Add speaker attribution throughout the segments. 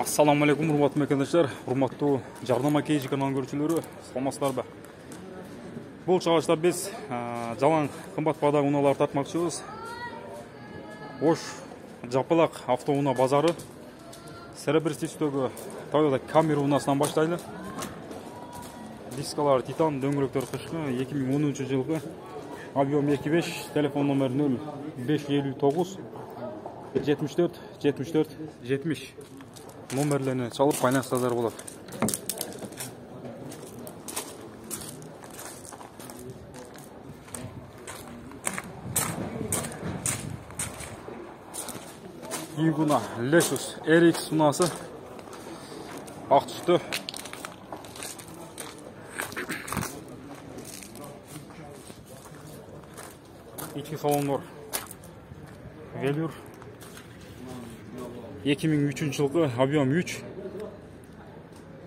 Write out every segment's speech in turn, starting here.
Speaker 1: Assalamu alaikum, hurmatli arkadaşlar, hurmatli Jarnama KG kanalının görüşçülері, саламатсыздар ба? Бұл чыгышта biz жалаң қымбат бағадағы уналарды тартмақшымыз. Ош Жапалақ автоуна базары Серебряный-Сестөгі Toyota Camry унасынан баштайды. Дискалар Титан, дөңгелектер қышқы 2013 жылғы. Объем 25, телефон номер 0559 74 74 70 номерлеріне çalып байланыстарыңыздар болады. Игуна Lexus RX унасы ақ түсті. İçki salonlar Velur 2003 жылғы, объем 3,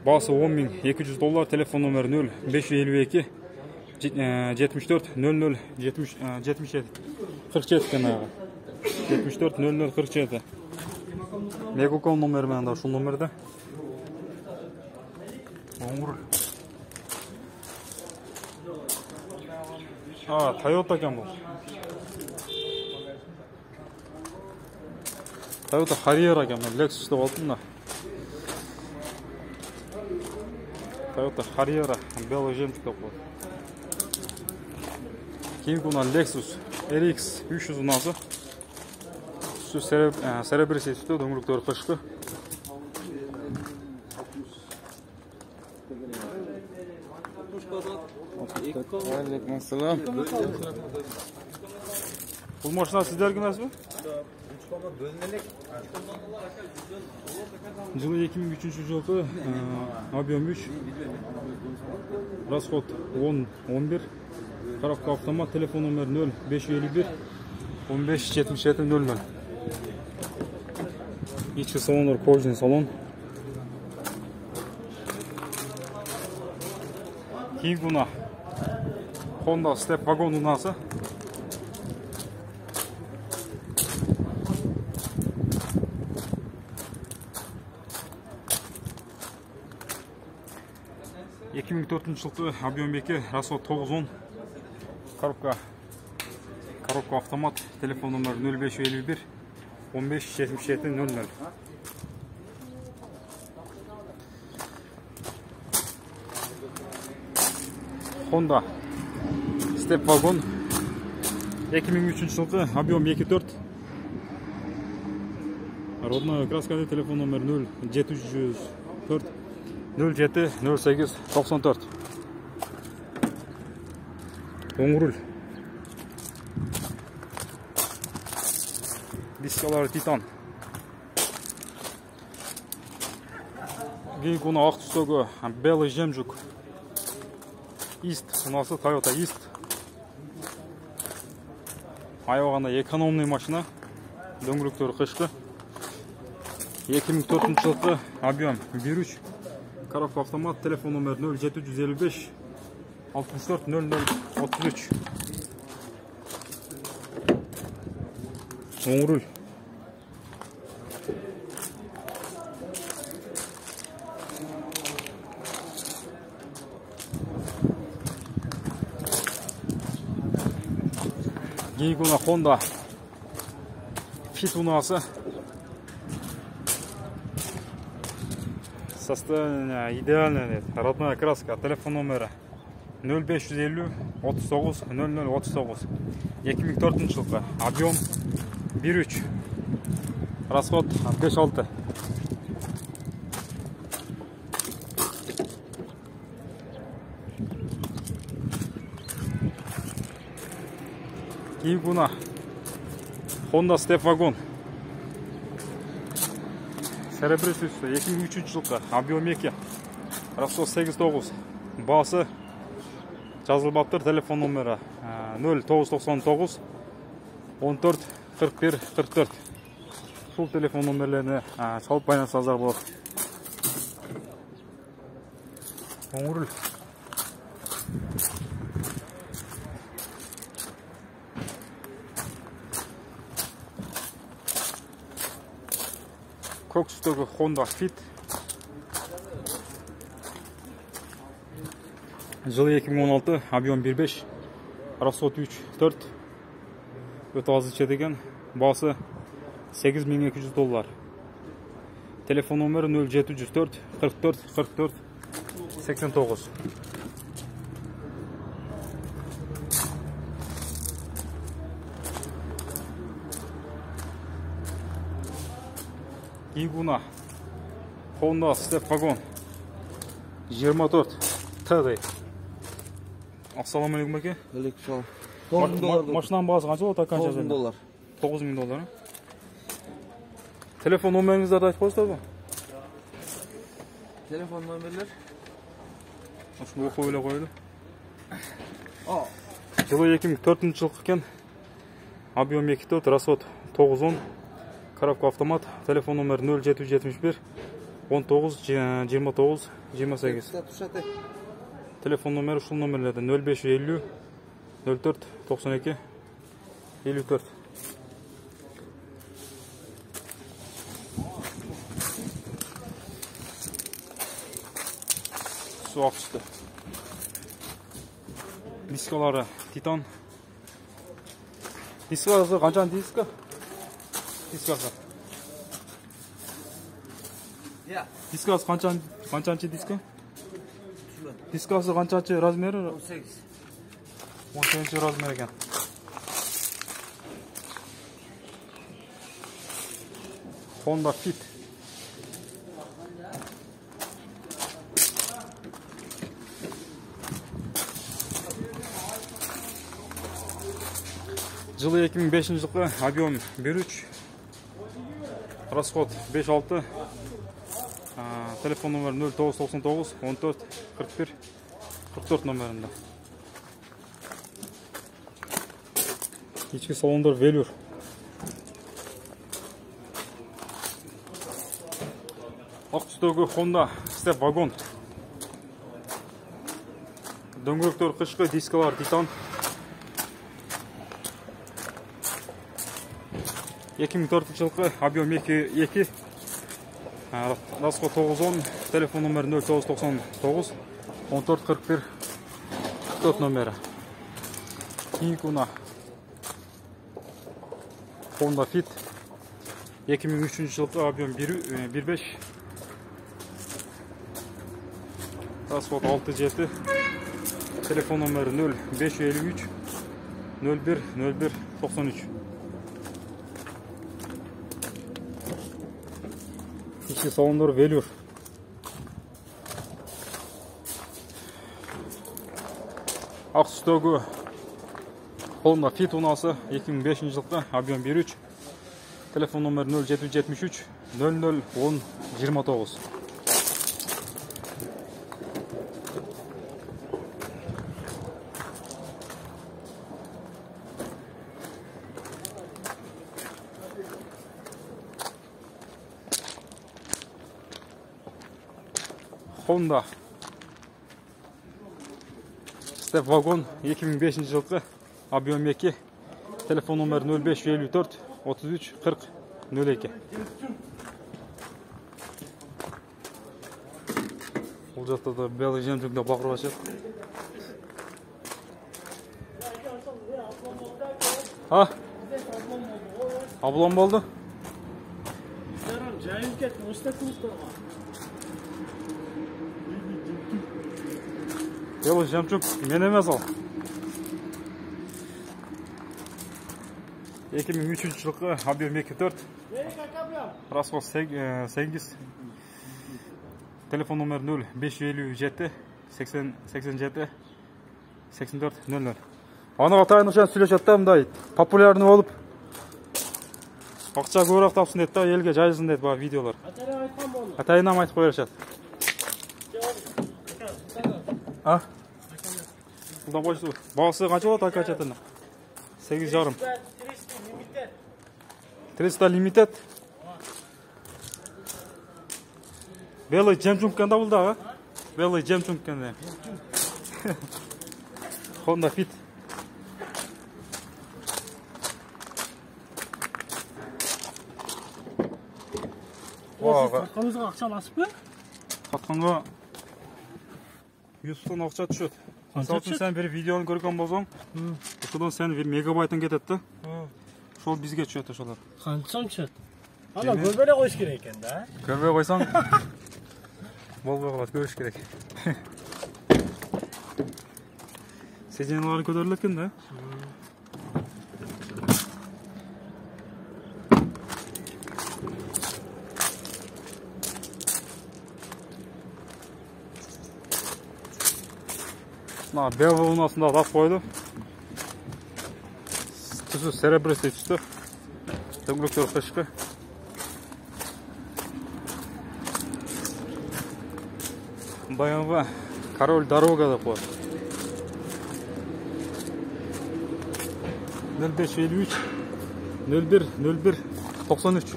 Speaker 1: басы $10.200, телефон номер 0552 74 00 77 47 канаға 74 00 47 Мегаком номермен да шул номерде. Toyota екен бұл. Toyota Harrier екен, мен Lexus деп алдым да. Toyota Harrier, белый жемчуг деп қойды. Кейін бұна Lexus RX 300 ұнасы. Серебряный-Сестө, дөңгелектері қышқы. Бұл машина сіздерге мәсі бі? Жылы 2003 жылғы, объем 3, расход 10-11, коробка автомат, телефон номер 0551 15 77 00. İçki salonlar kojный salon. Кейін бұна Honda Step вагон ұнасы. жылғы, объем 2, расход 9-10, коробка автомат, телефон номер 0551 15 77 00. Honda Step вагон 2003 жылғы, объем 2-4, родная краска, телефон номер 0704 07 08 94. Оң руль. Дискалары Титан. Кейін құны ақ түстегі белый жемчуг. Ист, ұнасы Toyota Ист. Айвағанда экономный машина. Дөңгелектері қышқы. 2004 жылғы, объем 1.3. Коробка автомат, телефон номер 0755 64 00 33. Оң руль. Гейгуна Honda Fit унасы. Состояние идеальное, родная краска, телефон номера 0550 39 00 39. 2004 жылғы, объем 1.3, расход 5-6. Кейін бұна Honda Step вагон Серебряный-Сестө 2003 жылғы, объем 2, расход 8-9, басы жазылбаптыр, телефон номері 0999 14 41 44. Сол телефон номерлеріне çalып байланысыңыздар болады. Оң руль. көк түстегі Honda Fit. Жылы 2016, объем 1.5, расход 3.4. Өте аз ішеді, басы $8.200. Телефон номері 0704 44 44 89. Игуна Honda Step Wagon 24 TD. Ассаламу алейкум бәке.
Speaker 2: Алейкум. $9.000.
Speaker 1: Машинаның бағасы қанша болады?
Speaker 2: $9.000.
Speaker 1: $9.000. Телефон номеріңіздерді айтып қойсыздар ба?
Speaker 2: Telefon номерлер?
Speaker 1: Осыны оқып өле қойды. Жылы 2004 жылғы екен. Объем 2.4, расход 9.10. Коробка автомат. Телефон номер 0771 19 29 28. Телефон номері ушул номерлерде 0550 04 92 54. Su akıştı. Diskaları Titan. Diskası kaçan diska? Diskası.
Speaker 2: Ya.
Speaker 1: Diskası kaçançı diska? Diskası kaçançı razmeri?
Speaker 2: 18.
Speaker 1: 18 razmeri ekan. Honda Fit. Жылы 2005 жылғы, объем 1.3, расход 5.6, телефон номер 0999 14 41 44 номерінде. İçki salonдар Velour. Ақ түстегі Honda Step Wagon. Дөңгелектер қышқы, дискалар Titan. 2004 жылғы, объем 2, расход 9.10, телефон номер 0999 14 41 44 номері. Игуна Honda Fit 2003 жылғы, объем 1.5, расход 6.7, телефон номері 0553 01 01 93. İçki salonları Velour. Ақ түстегі Honda Fit унасы 2005 жылғы, объем 1.3, телефон номер 0773 00 10 29. Honda Step Wagon 2005 жылғы, объем 2, телефон номер 0554 33 40 02. Бұл жақта да белый жемчугда бақырып ашады. Аблон болды? Белый жемчуг мен емес ал. 2003 жылғы, объем 2.4, расход 8, телефон номер 0557 87 84 00. Аны атайын ұшан сөйлешетті мұндай популярны болып, ақша көбірек тапсын деді, елге жайылсын деді бар видеолар. Атайынам айтып қойыршады. Бұлдан қойшы, бағысы қанша болады ака чатында? 8,5. 300 лимитет. Белый жемчуг канда бұлда, белый жемчуг канда. Honda Fit.
Speaker 3: Сатқаныңызға ақша аласыз ба?
Speaker 1: Сатқанға YouTube'дан ақша түседі. Мысалы үшін сен бір видеоны көрген болсаң, содан сен бір мегабайтын кетеді. Сол бізге түседі шолар.
Speaker 3: Қаншам түседі? Ана көрбеле қойыш керек екен да.
Speaker 1: Көрбей қойсаң, болбай қалады, көріш керек. Сеженаларын көтеріледі екен да. Белый у нас на заходу. Түсі серебристый түсті. Дөңгелектер қышқы. Баянғы король дорога деп қойды. 0553 01 01 93.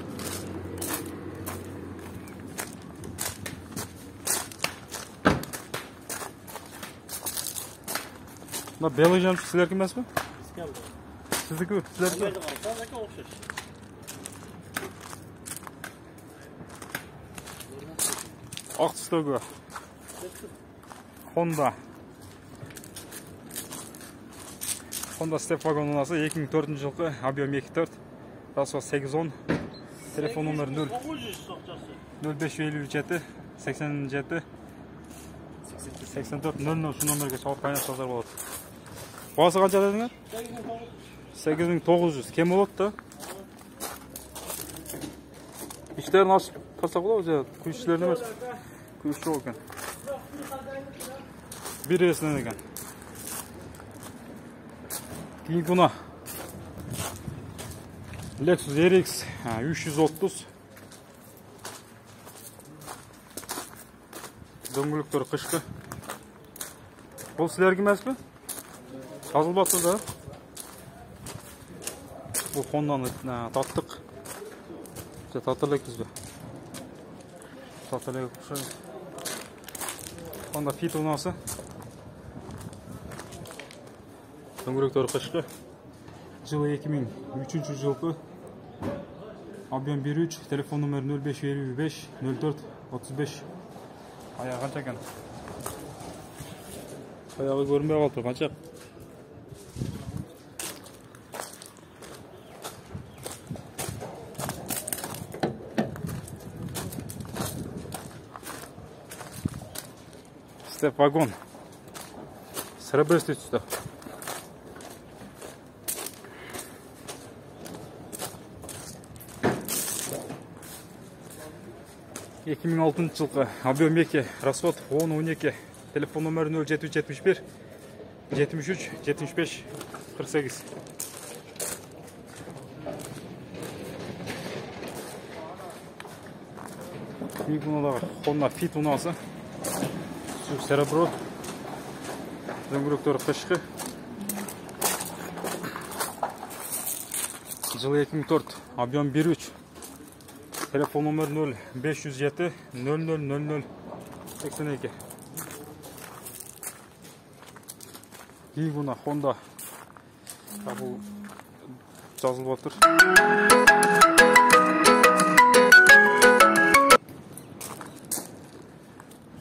Speaker 1: Белый жамшы сіздерге емес пе? Сіздікі сіздерге? Ақ түстігі Honda Step Wagon ұнасы 2004 жылғы объем 2.4 расход 810 телефон номер 0557 87 84 00 şu номерге шалып қайнатсаңыздар болады. Бағасы қанша дедіңіз? 8900. Кем болады да? İşlerini açıp тұрсақ болады, күйшілерін емес. Kuyuşlu olgan. Bir resmen ekan. Keyin buna Lexus RX 330 Дөңгелектер қышқы. Бұл сілерге емес пе? Жазылбапты да. Бұл Honda'ны таттық. Татырлайық бізбе. Татырлайық ұқшайды. Honda Fit ұнасы. Дөңгелектер қышқы. Жылы 2003 жылғы. Объем 1.3, телефон номер 0555 04 35. Аяғы қанша екен? Аяғы көрінбей қалып тұр, қанша? Step Wagon. Серебристый түсті. жылғы объем 2, расход 10-12, телефон номері 0771 73 75 48. Бұндағы Honda Fit ұнасы, серебро, дөңгелектер қышқы, жылы 2004, объем 1.3. Telefon номер 0507 0000 82. Кейін бұна Honda бұл жазылып отыр.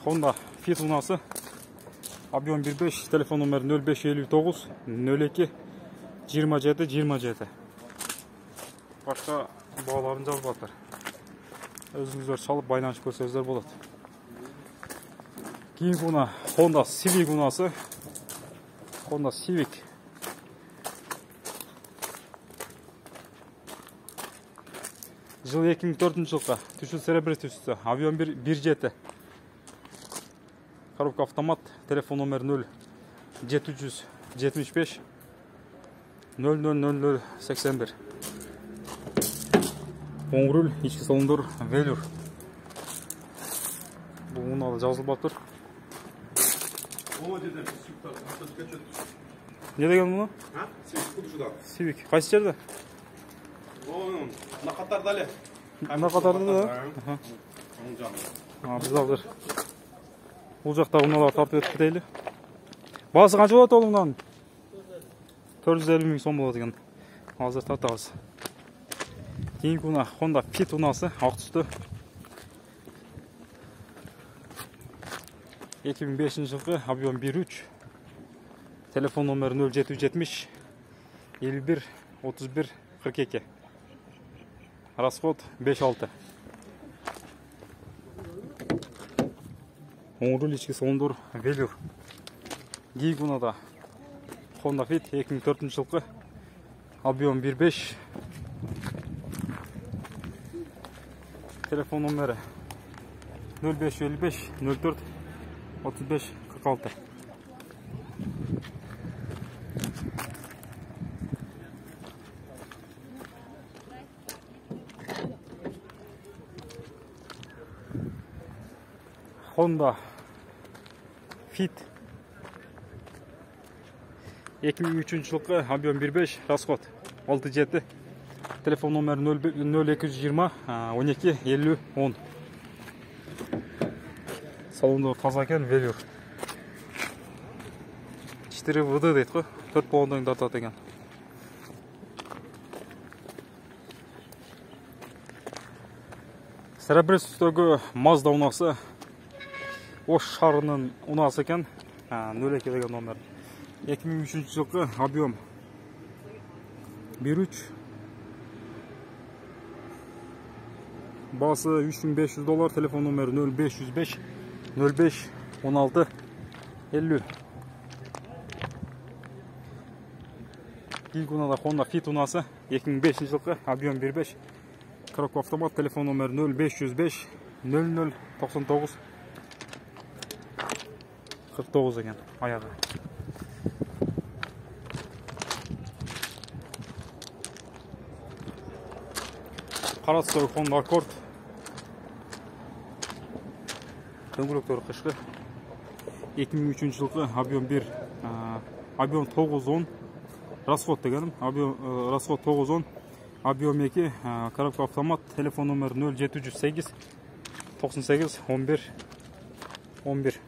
Speaker 1: Honda Fit ұнасы объем 1.5, телефон номер 0559 02 27 27. Başqa bağların жазып отыр. Өзіңіздер шалып байланышып көрсеңіздер болады. Кейін бұна Honda Civic ұнасы. Honda Civic. Жыл 2004 жылғы. Түсі серебристый түсті. Объем 1.7. Коробка автомат. Телефон номер 0775 000081. Оң руль, ішкі салондыр, велюр. Бұл мұналы жазылып отыр. Не деген мұны? Civic. Қайсы жерде?
Speaker 4: Мына қатарда әлі.
Speaker 1: Мына қатарда да? Біз алғыр. Бұл жақта мұналар тартып етіп кетейлі. Басы қанша болады ол мұнан? 450 000 сом болады екен. Азыр тартағыз. Кейін бұна Honda Fit ұнасы, ақ түсті. 2005 жылғы объем 1.3. Телефон номері 0770 51 31 42. Расход 5-6. Оң руль ішкі соңдыр велюр. Гигунада Honda Fit 2004 жылғы объем 1.5. Телефон номері 0555 04 35 46. Honda Fit 2003 жылғы объем 1.5, расход 6-7. Телефон номері 0220 12 50 10. Салонда таза екен, велюр. 4 ВД дейді ғой, 4 баллондан тартады екен. Сәрәбірес үстегі Mazda унасы, Ош шарының унасы екен, 02 деген номер. 2003 жылғы объем 1.3. Басы $3500, телефон номері 0505 05 16 50. Гигунада Honda Fit унасы 2005 жылғы объем 1.5. Коробка автомат, телефон номері 0505 00 99 49 екен аяғы. Қара түстегі Honda Accord. Дөңгелектері қышқы. 2003 жылғы объем 1, объем 9-10. Расход дегенім, расход 9-10. Объем 2, коробка автомат, телефон номері 0708 98 11 11.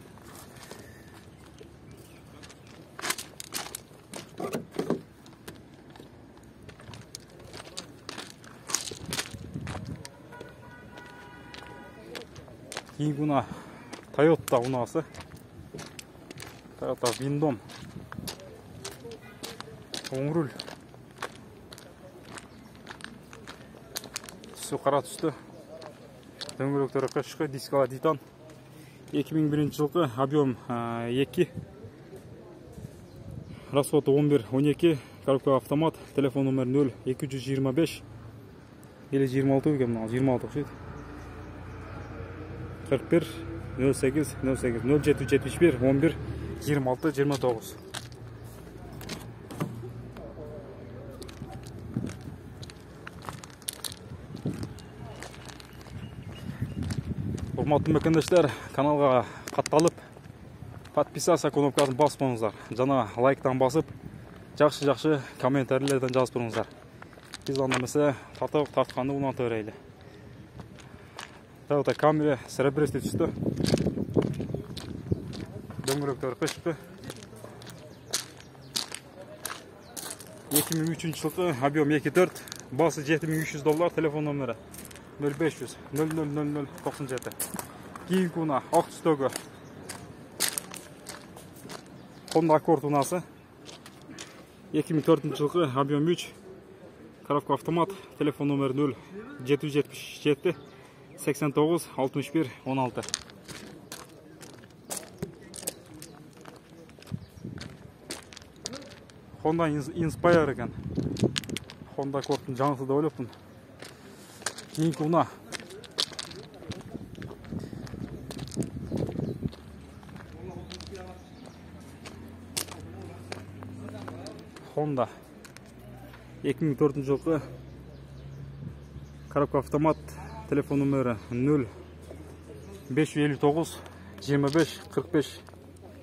Speaker 1: Гигуна Toyota унасы. Toyota Windom. Оң руль. Түсі қара түсті. Дөңгелектері қышқы, дискала титан. 2001 жылғы объем 2. Расход 11-12. Коробка автомат. Телефон номері 0225 или 26 екен, 26 ұқсайды. 41 08 08 0771 11 26 29. Құрметті мекендештер, каналға қатталып, подписаться кнопкасын басып болыңыздар. Жана лайктан басып, жақшы комментарийлерден жазып тұрыңыздар. Біз андамесе тартқанды ұнатып өрейлі. Toyota Camry сәрәбіресте түсті. Дөңгелектері қышқы. 2003 жылғы объем 2.4, басы $7300, телефон номері 0500 0000 97. Гигуна ақ түстегі Honda Accord унасы. 2004 жылғы объем 3, коробка автомат, телефон номері 0777 89 61 16. Honda Inspire екен. Honda Accord'ың жаңысы да ойлаппын. Гигуна. Honda 2004 жылғы коробка автомат, телефон номері 0 559 25 45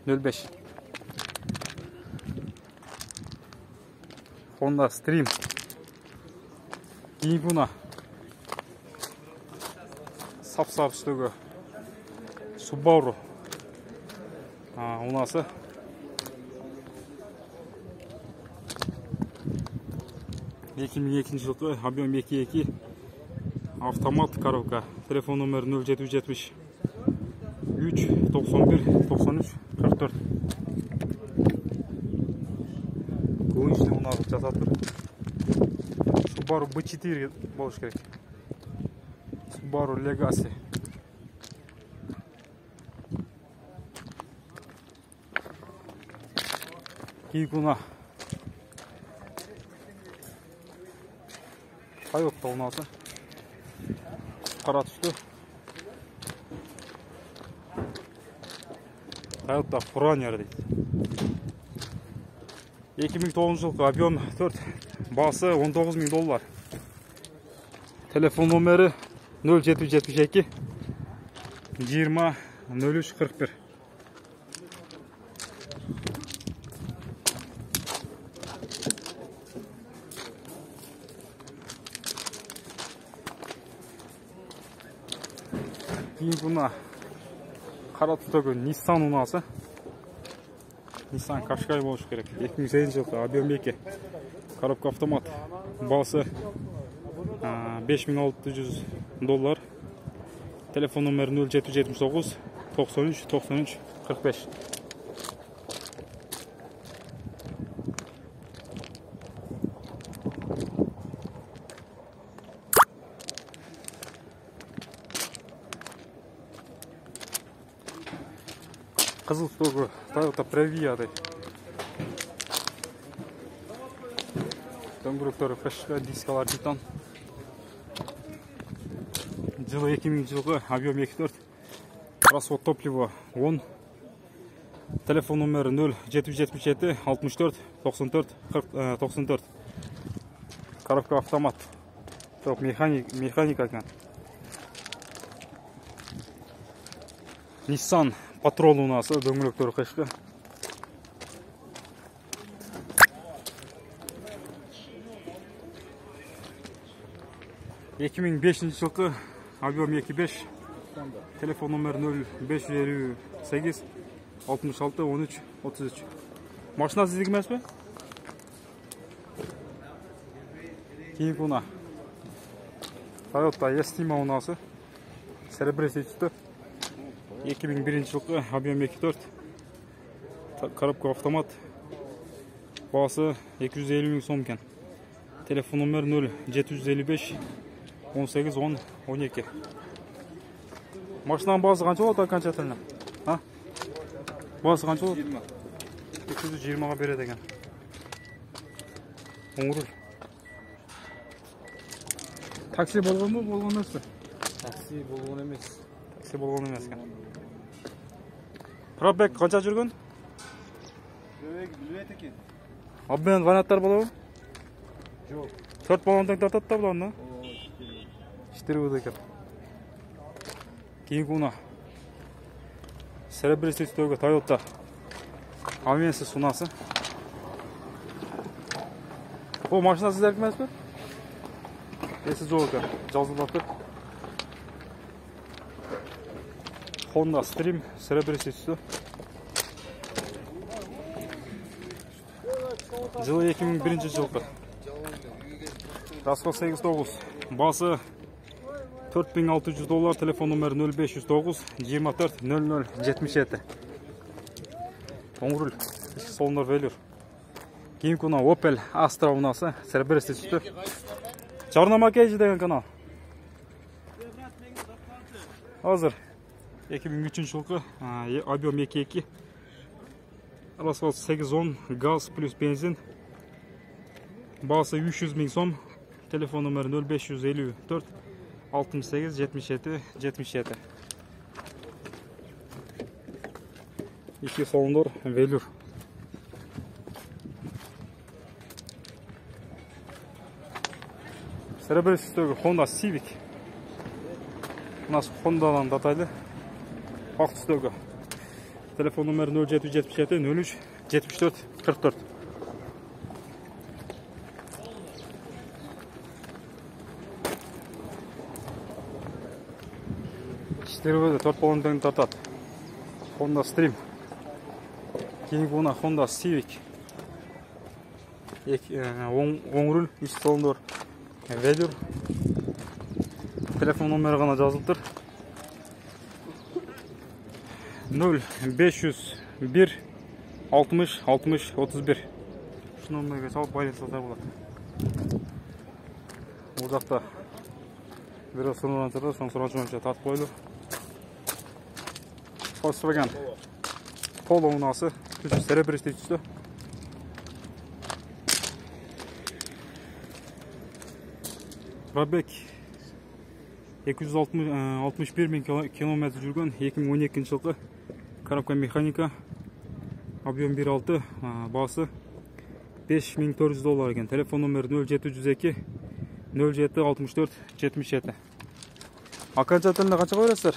Speaker 1: 05. Honda Stream. Гигуна сап-сары түстегі Subaru унасы. жылғы объем 2.2, автомат коробка, телефон номері 0770 3 91 93 44. Көңілшілі мұнағы жасап тұр. Subaru B4 болуш керек. Subaru Legacy. Кейкуна. Toyota ұнасы. Қара түсті. Toyota Furanier дейді. 2009 жылғы объем 4, басы $19,000. Телефон номері 0772 20 03 41. Кейін бұна қара түстегі Nissan ұнасы. Nissan Qashqai болуш керек. 2008 жылғы объем 2. Коробка автомат. Басы $5600. Телефон номері 0779 93 93 45. Қызыл түстегі Toyota Previa дейді. Дөңгелектері фрешка, дискалар титан. Жылы 2000 жылғы объем 2.4. Расход топлива 10. Телефон номері 0777 64 94 94. Коробка автомат. Жоқ, механика екен. Nissan Patrol ұнасы, дөңгелектері қышқы. жылғы объем 2.5. Телефон номері 0558 66 13 33. Машина сіздегі емес пе? Кейін құна. Toyota Estima ұнасы. Серебристый түсті. 2001 жылғы объем 2.4. Коробка автомат. Басы $250,000 екен. Телефон номері 0755 18 10 12. Машинаның басы қанша болады окончательно? Басы қанша болады? 220-ға береді екен. Оңырыл. Такси болған ба, болған емес пе?
Speaker 2: Такси болған емес.
Speaker 1: Такси болған емес екен. Пробег қанша жүрген?
Speaker 2: Білмейді екен.
Speaker 1: Обмен варианттар болады?
Speaker 2: Жоқ.
Speaker 1: 4 баллондан тартады да бұларына? 4 өді екен. Кейін құна. Серебристый түстегі Toyota Avensis ұнасы. Бұл машина сіздерді емес пе? Есі жоқ екен. Жазылып тұр. Honda Stream серебристый түсті. Жылы 2001 жылғы. Расход 8.9. Басы $4600. Телефон номері 0509 24 00 77. Оңырыл. Солындар велюр. Кейін күні Opel Astra ұнасы. Серебристый түсті. Жарнама кейжі деген канал. Hazır. 2003 жылғы объем 2.2. Расход 8.10. Газ плюс бензин. Басы $300,000. Телефон номері 0554 68 77 77. İki солындар велюр. Серебристый Honda Civic. У нас Honda'dan detaylı. Ақ түстегі. Телефон номері 0777 03 74 44. İşleri 4 баллондан тартады. Honda Stream. Кейін бұна Honda Civic. Оң руль, үш солындар велюр. Телефон номері ғана жазылып тұр. 0501 60 60 31. Şu номерге салып байлансаңыздар болады. Бұл жақта бирок сұраған жатыр, соны сұраушы бойынша тартып қойылды. Volkswagen Polo унасы, серебристый түсті. Пробег 261 bin kilometre жүрген 2012 жылғы коробка механика, объем 1.6, басы $5400 екен. Телефон номері 0702 07 64 77. Окончательно қанша қойырасыздар?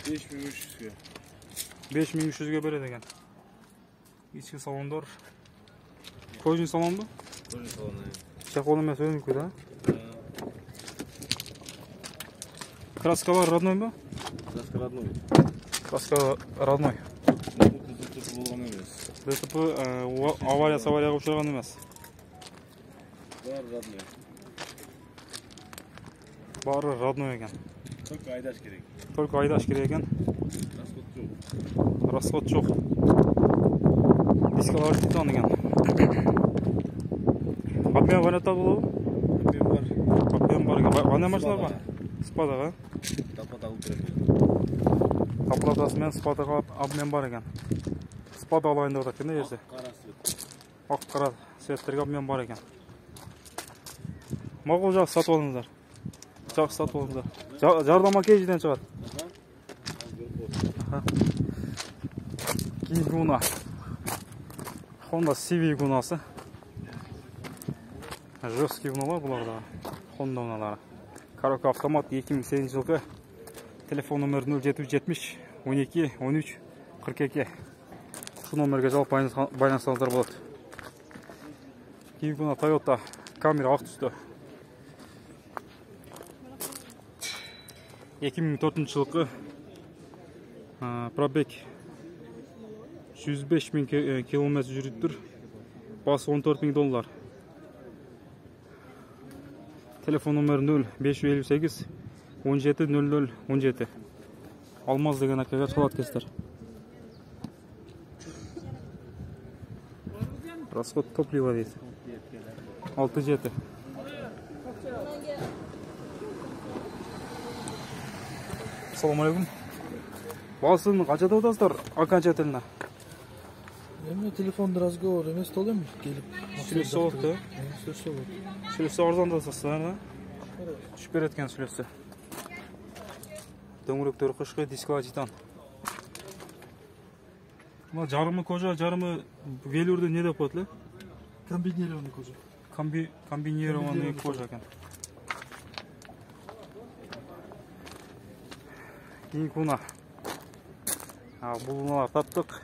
Speaker 2: 5300-ге.
Speaker 1: 5300-ге береді екен. İçki salonдар. Koyun salon bu?
Speaker 2: Koyun salonu.
Speaker 1: Çakolu mesela öyle da. Краскалар родной mu?
Speaker 2: Краска родной.
Speaker 1: Краска родной.
Speaker 2: ДТП болған емес.
Speaker 1: ДТП аварияға ұшыраған емес.
Speaker 2: Бары родной.
Speaker 1: Бары родной екен.
Speaker 2: Только айдаш керек.
Speaker 1: Только айдаш керек екен.
Speaker 2: Расход жоқ.
Speaker 1: Расход жоқ. Дискалар титан екен. Обмен варианттар болу?
Speaker 2: Обмен бар.
Speaker 1: Обмен бар екен. Ваня машиналар бар? Спадаға?
Speaker 2: Тапа тағып береді.
Speaker 1: Таплатасымен спадаға обмен бар екен. Спада алайын деп жатыр екен,
Speaker 2: Қара свет.
Speaker 1: Ақ қара светтерге обмен бар екен. Мақұл, жақсы сатып алыңыздар. Жақсы сатып алыңыздар. Жардама кейжіден шығады. Кейінгі гуна. Honda Civic гунасы. Жесткий гуналар бұларда. Honda гуналары. Коробка автомат 2008 жылғы. Телефон номері 0770 12 13 42. Şu номерге жалып байланысаңыздар болады. Кейінгі гуна Toyota Camry ақ түсті. 2004 жылғы. Пробег 105 bin kilometre жүріп тұр. Басы $14.000. Телефон номері 0558 17 00 17. Алмаз деген акаға шығалады кестер. Расход топлива дейді. 6-7. Ассаламу алейкум. Басын қаншада отырсыздар окончательно?
Speaker 3: Эми телефонда разговор эмес толу эми келип.
Speaker 1: Сүйлөсө болот да.
Speaker 3: Сүйлөсө болот.
Speaker 1: Сүйлөсө арзандасыздар да. Түшүп берет экен сүйлөсө. Дөңгөлөктөрү кышкы дискалар титан. Мына жарымы кожа, жарымы велюрды не деп коет эле?
Speaker 3: Комбинированный кожа.
Speaker 1: Комбинированный кожа екен. Кийинки уна. Бул уналар таптык.